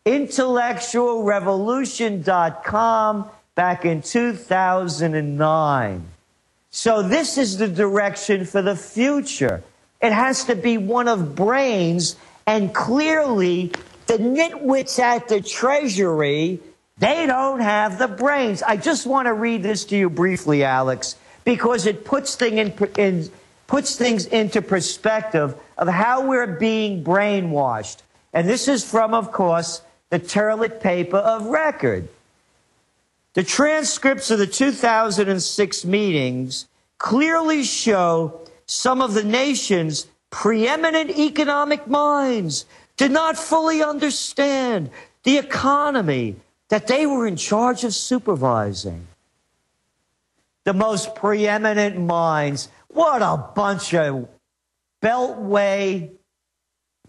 intellectualrevolution.com back in 2009. So this is the direction for the future. It has to be one of brains, and clearly the nitwits at the Treasury, they don't have the brains. I just want to read this to you briefly, Alex, because it puts things into perspective of how we're being brainwashed. And this is from, of course, the Turlet paper of record. The transcripts of the 2006 meetings clearly show some of the nation's preeminent economic minds did not fully understand the economy that they were in charge of supervising. The most preeminent minds. What a bunch of beltway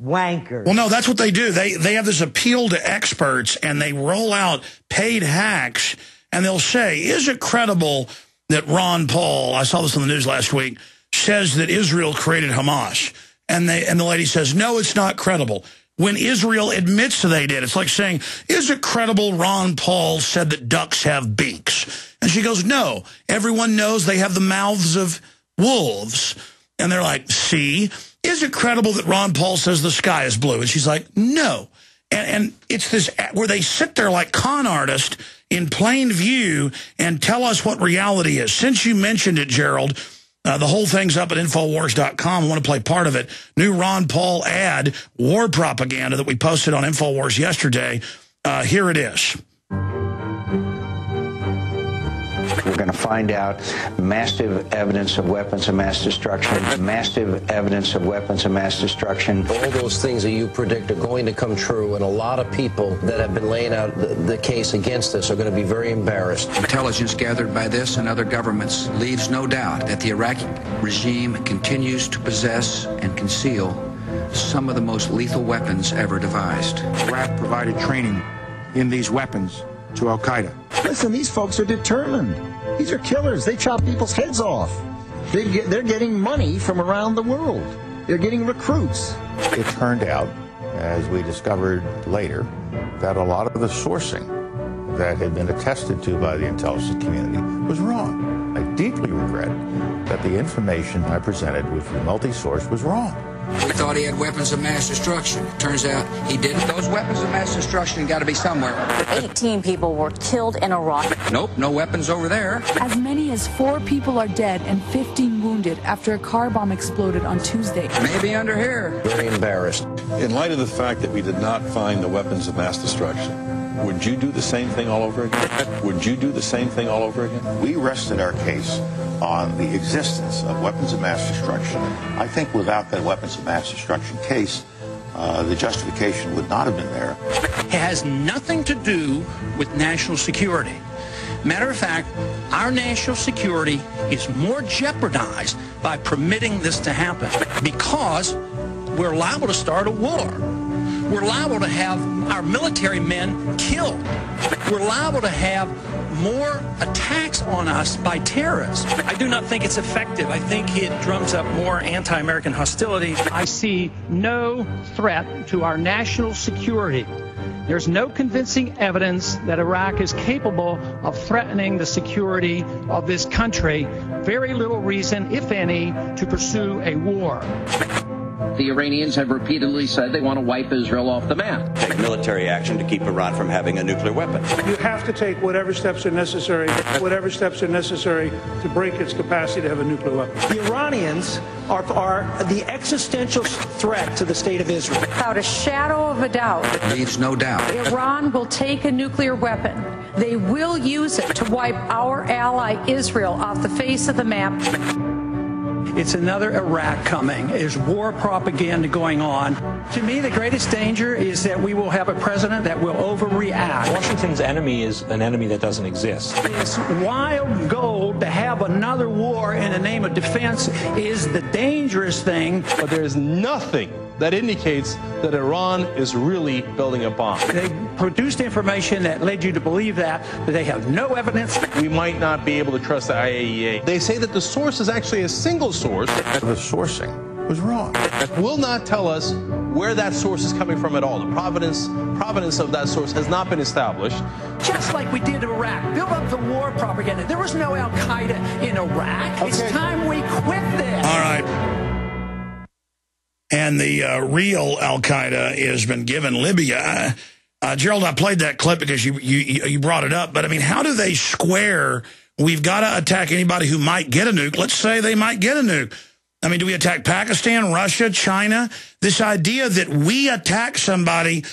wankers. Well, no, that's what they do. They have this appeal to experts, and they roll out paid hacks, and they'll say, is it credible that Ron Paul, I saw this on the news last week, says that Israel created Hamas? And the lady says, no, it's not credible. When Israel admits they did, it's like saying, is it credible Ron Paul said that ducks have beaks? And she goes, no, everyone knows they have the mouths of wolves. And they're like, see, is it credible that Ron Paul says the sky is blue? And she's like, no. And it's this where they sit there like con artists in plain view and tell us what reality is. Since you mentioned it, Gerald, the whole thing's up at Infowars.com. I want to play part of it. New Ron Paul ad, war propaganda that we posted on Infowars yesterday. Here it is. We're going to find out massive evidence of weapons of mass destruction, massive evidence of weapons of mass destruction. All those things that you predict are going to come true, and a lot of people that have been laying out the case against us are going to be very embarrassed. Intelligence gathered by this and other governments leaves no doubt that the Iraqi regime continues to possess and conceal some of the most lethal weapons ever devised. Iraq provided training in these weapons to Al-Qaeda. Listen, these folks are determined. These are killers. They chop people's heads off. They're getting money from around the world. They're getting recruits. It turned out, as we discovered later, that a lot of the sourcing that had been attested to by the intelligence community was wrong. I deeply regret that the information I presented, which was multi-source, was wrong. We thought he had weapons of mass destruction. It turns out he didn't. Those weapons of mass destruction got to be somewhere. 18 people were killed in Iraq. Nope, no weapons over there. As many as 4 people are dead and 15 wounded after a car bomb exploded on Tuesday. Maybe under here. Very embarrassed. In light of the fact that we did not find the weapons of mass destruction, would you do the same thing all over again? Would you do the same thing all over again? We rested our case on the existence of weapons of mass destruction. I think without that weapons of mass destruction case, the justification would not have been there. It has nothing to do with national security. Matter of fact, our national security is more jeopardized by permitting this to happen because we're liable to start a war. We're liable to have our military men killed. We're liable to have more attacks on us by terrorists. I do not think it's effective. I think it drums up more anti-American hostility. I see no threat to our national security. There's no convincing evidence that Iraq is capable of threatening the security of this country. Very little reason, if any, to pursue a war. The Iranians have repeatedly said they want to wipe Israel off the map. Take military action to keep Iran from having a nuclear weapon. You have to take whatever steps are necessary to break its capacity to have a nuclear weapon. The Iranians are the existential threat to the state of Israel. Without a shadow of a doubt. Leaves no doubt. Iran will take a nuclear weapon. They will use it to wipe our ally Israel off the face of the map. It's another Iraq coming. There's war propaganda going on. To me, the greatest danger is that we will have a president that will overreact. Washington's enemy is an enemy that doesn't exist. This wild goal to have another war in the name of defense is the dangerous thing. But there's nothing that indicates that Iran is really building a bomb. They produced information that led you to believe that, but they have no evidence. We might not be able to trust the IAEA. They say that the source is actually a single source. The sourcing was wrong. Will not tell us where that source is coming from at all. The provenance of that source has not been established. Just like we did in Iraq, build up the war propaganda. There was no Al-Qaeda in Iraq. Okay. It's time we quit this. All right. And the real Al-Qaeda has been given Libya. Gerald, I played that clip because you brought it up. But, I mean, how do they square, we've got to attack anybody who might get a nuke? Let's say they might get a nuke. I mean, do we attack Pakistan, Russia, China? This idea that we attack somebody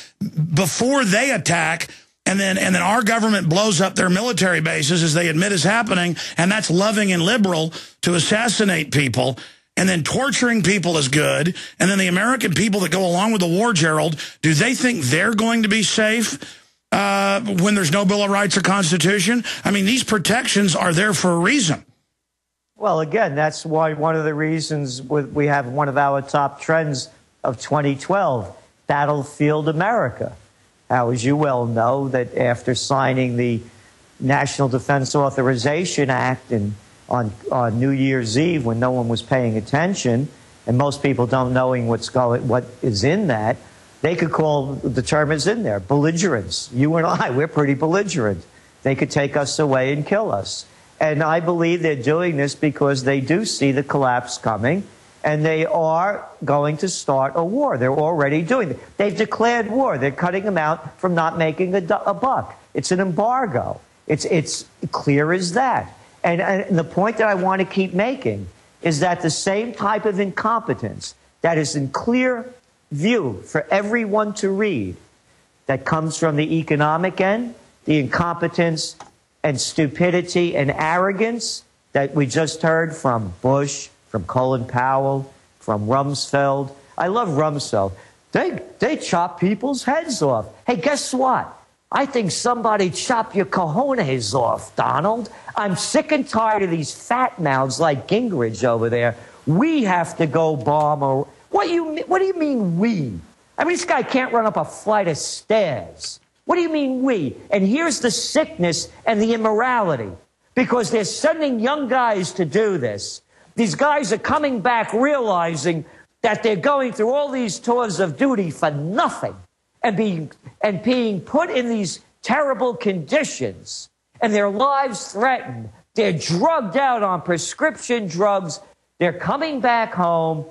before they attack, and then our government blows up their military bases as they admit is happening, and that's loving and liberal to assassinate people, and then torturing people is good, and then the American people that go along with the war, Gerald, do they think they're going to be safe when there's no Bill of Rights or Constitution? I mean, these protections are there for a reason. Well, again, that's why one of the reasons we have one of our top trends of 2012, Battlefield America. How, as you well know, that after signing the National Defense Authorization Act on New Year's Eve, when no one was paying attention, and most people don't knowing what is in that, they could call the term is in there, belligerents. You and I, we're pretty belligerent. They could take us away and kill us. And I believe they're doing this because they do see the collapse coming, and they are going to start a war. They're already doing it. They've declared war. They're cutting them out from not making a buck. It's an embargo. It's clear as that. And the point that I want to keep making is that the same type of incompetence that is in clear view for everyone to read, that comes from the economic end, the incompetence and stupidity and arrogance that we just heard from Bush, from Colin Powell, from Rumsfeld. I love Rumsfeld. They chop people's heads off. Hey, guess what? I think somebody chop your cojones off, Donald. I'm sick and tired of these fat mouths like Gingrich over there. We have to go bomb. What do you mean we? I mean, this guy can't run up a flight of stairs. What do you mean we? And here's the sickness and the immorality. Because they're sending young guys to do this. These guys are coming back realizing that they're going through all these tours of duty for nothing and being put in these terrible conditions and their lives threatened. They're drugged out on prescription drugs. They're coming back home.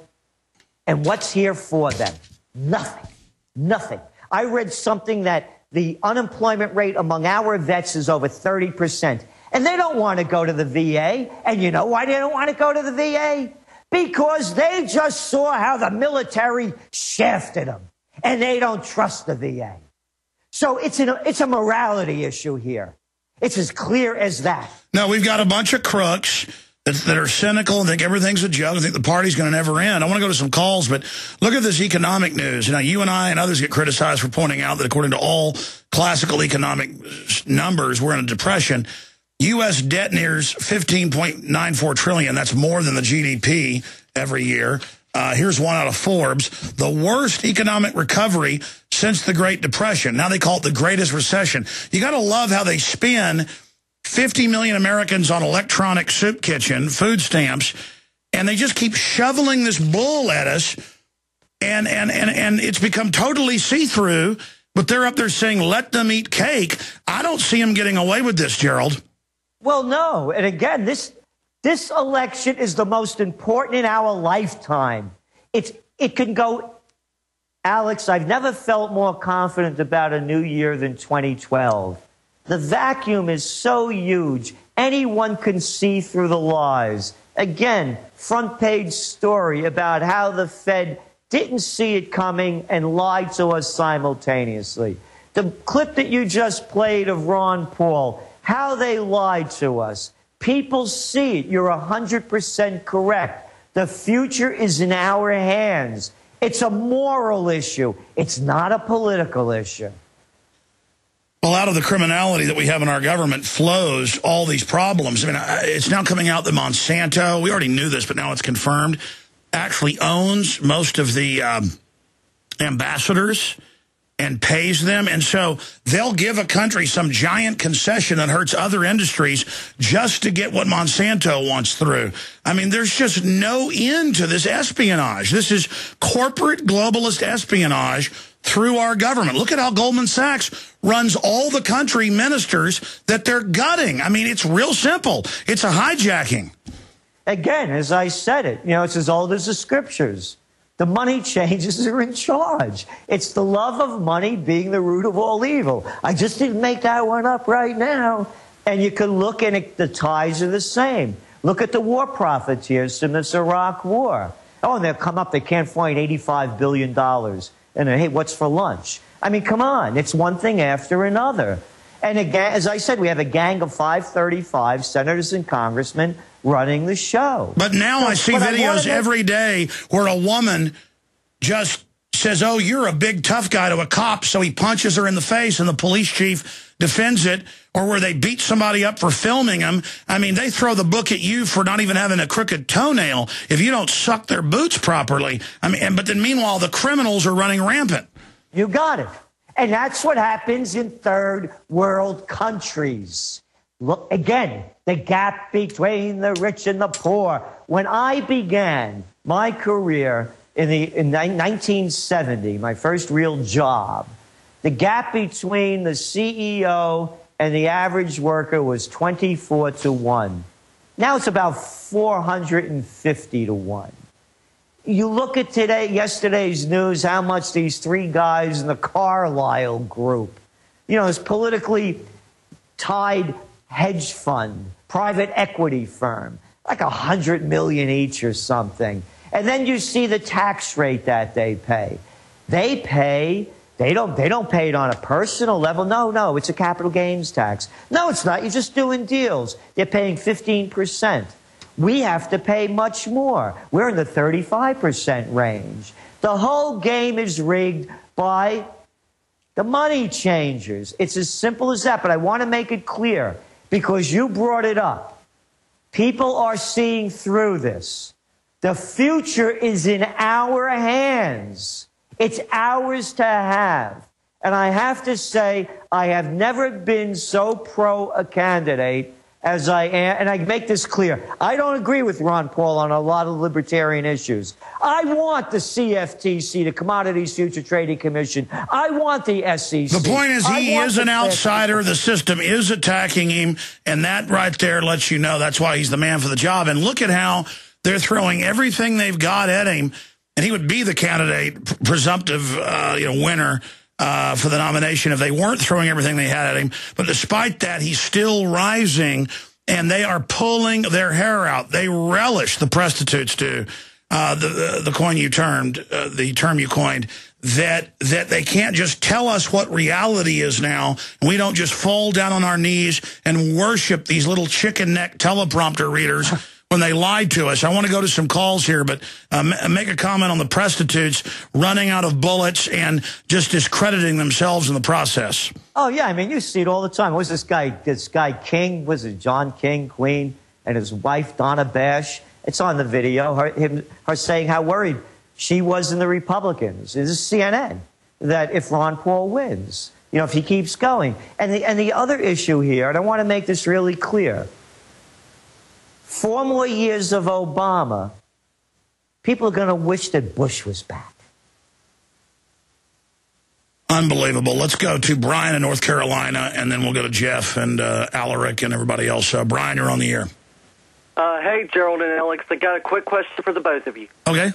And what's here for them? Nothing. Nothing. I read something that the unemployment rate among our vets is over 30%. And they don't want to go to the VA. And you know why they don't want to go to the VA? Because they just saw how the military shafted them. And they don't trust the VA. So it's a morality issue here. It's as clear as that. No, we've got a bunch of crooks that are cynical and think everything's a joke and think the party's going to never end. I want to go to some calls, but look at this economic news. Now, you and I and others get criticized for pointing out that according to all classical economic numbers, we're in a depression. U.S. debt nears $15.94 trillion. That's more than the GDP every year. Here's one out of Forbes. The worst economic recovery since the Great Depression. Now they call it the greatest recession. You got to love how they spin 50 million Americans on electronic soup kitchen, food stamps, and they just keep shoveling this bull at us, and it's become totally see-through, but they're up there saying, let them eat cake. I don't see them getting away with this, Gerald. Well, no. And again, this election is the most important in our lifetime. It can go, Alex, I've never felt more confident about a new year than 2012. The vacuum is so huge, anyone can see through the lies. Again, front page story about how the Fed didn't see it coming and lied to us simultaneously. The clip that you just played of Ron Paul, how they lied to us. People see it. You're 100% correct. The future is in our hands. It's a moral issue. It's not a political issue. Well, out of the criminality that we have in our government flows all these problems. I mean, it's now coming out that Monsanto, we already knew this, but now it's confirmed, actually owns most of the ambassadors and pays them. And so they'll give a country some giant concession that hurts other industries just to get what Monsanto wants through. I mean, there's just no end to this espionage. This is corporate globalist espionage through our government. Look at how Goldman Sachs runs all the country ministers that they're gutting. I mean, it's real simple. It's a hijacking. Again, as I said it, it's as old as the scriptures. The money changers are in charge. It's the love of money being the root of all evil. I just didn't make that one up right now. And you can look, and the ties are the same. Look at the war profiteers from this Iraq war. Oh, and they'll come up, they can't find $85 billion. And then, hey, what's for lunch? I mean, come on. It's one thing after another. And again, as I said, we have a gang of 535 senators and congressmen running the show. But now I see videos every day where a woman just says, oh, you're a big tough guy to a cop, so he punches her in the face and the police chief defends it, or where they beat somebody up for filming them. I mean, they throw the book at you for not even having a crooked toenail if you don't suck their boots properly. I mean, but then meanwhile, the criminals are running rampant. You got it. And that's what happens in third world countries. Look, again, the gap between the rich and the poor. When I began my career in 1970, my first real job, the gap between the CEO and the average worker was 24 to 1. Now it's about 450 to 1. You look at yesterday's news, how much these three guys in the Carlyle group, this politically tied hedge fund, private equity firm, like $100 million each or something. And then you see the tax rate that they pay. They don't pay it on a personal level. No, it's a capital gains tax. No, it's not. You're just doing deals. They're paying 15%. We have to pay much more. We're in the 35% range. The whole game is rigged by the money changers. It's as simple as that, but I want to make it clear because you brought it up. People are seeing through this. The future is in our hands. It's ours to have. And I have to say, I have never been so pro a candidate as I am, and I make this clear. I don't agree with Ron Paul on a lot of libertarian issues. I want the CFTC, the Commodities Future Trading Commission. I want the SEC. The point is he is an outsider. The system is attacking him, and that right there lets you know that's why he's the man for the job. And look at how they're throwing everything they've got at him, and he would be the candidate, presumptive winner for the nomination if they weren't throwing everything they had at him. But despite that, he's still rising, and they are pulling their hair out. They relish, the prostitutes do, the term you coined, that they can't just tell us what reality is now, and we don't just fall down on our knees and worship these little chicken neck teleprompter readers when they lied to us. I want to go to some calls here, but make a comment on the prostitutes running out of bullets and just discrediting themselves in the process. Oh, yeah. I mean, you see it all the time. What was this guy King? Was it John King, Queen, and his wife, Donna Bash? It's on the video, her saying how worried she was in the Republicans. This is CNN, that if Ron Paul wins, if he keeps going. And the other issue here, and I want to make this really clear, 4 more years of Obama, people are going to wish that Bush was back. Unbelievable. Let's go to Brian in North Carolina, and then we'll go to Jeff and Alaric and everybody else. Brian, you're on the air. Hey, Gerald and Alex, I got a quick question for the both of you. Okay.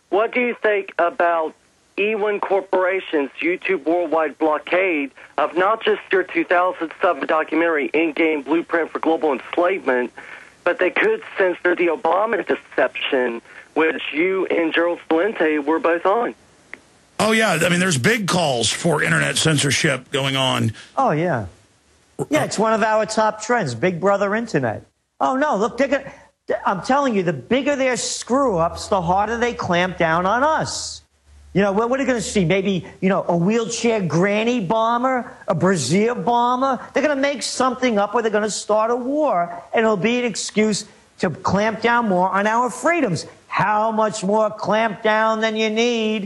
What do you think about E1 Corporation's YouTube worldwide blockade of not just your 2007 documentary, In-Game Blueprint for Global Enslavement, but they could censor the Obama deception, which you and Gerald Celente were both on? Oh, yeah. I mean, there's big calls for internet censorship going on. Oh, yeah. Yeah, it's one of our top trends, Big Brother Internet. Oh, no, look, I'm telling you, the bigger their screw-ups, the harder they clamp down on us. What are you going to see? Maybe, a wheelchair granny bomber, a brassiere bomber. They're going to make something up, or they're going to start a war, and it'll be an excuse to clamp down more on our freedoms. How much more clamp down than you need?